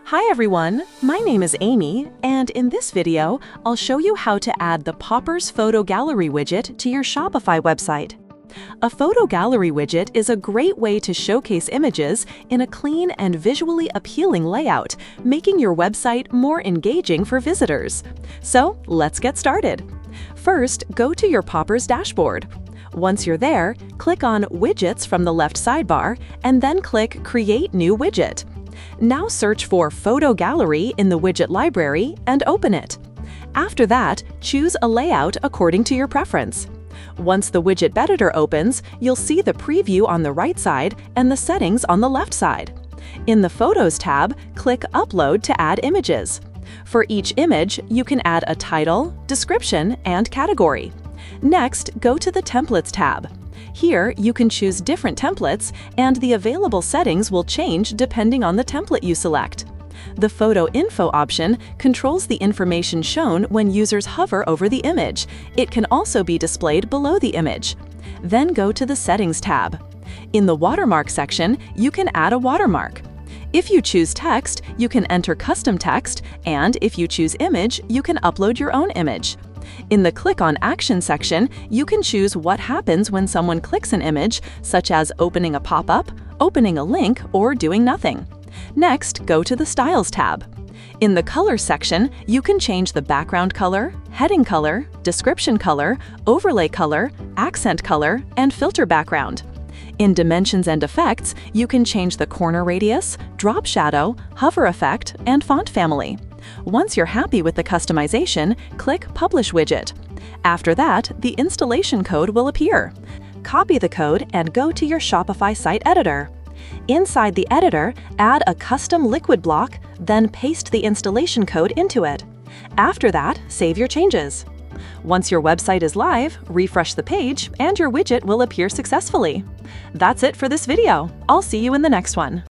Hi everyone, my name is Amy, and in this video, I'll show you how to add the Poppers Photo Gallery widget to your Shopify website. A photo gallery widget is a great way to showcase images in a clean and visually appealing layout, making your website more engaging for visitors. So let's get started. First, go to your Poppers dashboard. Once you're there, click on Widgets from the left sidebar, and then click Create New Widget. Now search for Photo Gallery in the widget library and open it. After that, choose a layout according to your preference. Once the widget editor opens, you'll see the preview on the right side and the settings on the left side. In the Photos tab, click Upload to add images. For each image, you can add a title, description, and category. Next, go to the Templates tab. Here, you can choose different templates, and the available settings will change depending on the template you select. The Photo Info option controls the information shown when users hover over the image. It can also be displayed below the image. Then go to the Settings tab. In the Watermark section, you can add a watermark. If you choose text, you can enter custom text, and if you choose image, you can upload your own image. In the Click on Action section, you can choose what happens when someone clicks an image, such as opening a pop-up, opening a link, or doing nothing. Next, go to the Styles tab. In the Colors section, you can change the background color, heading color, description color, overlay color, accent color, and filter background. In Dimensions and Effects, you can change the corner radius, drop shadow, hover effect, and font family. Once you're happy with the customization, click Publish Widget. After that, the installation code will appear. Copy the code and go to your Shopify site editor. Inside the editor, add a custom liquid block, then paste the installation code into it. After that, save your changes. Once your website is live, refresh the page, and your widget will appear successfully. That's it for this video. I'll see you in the next one.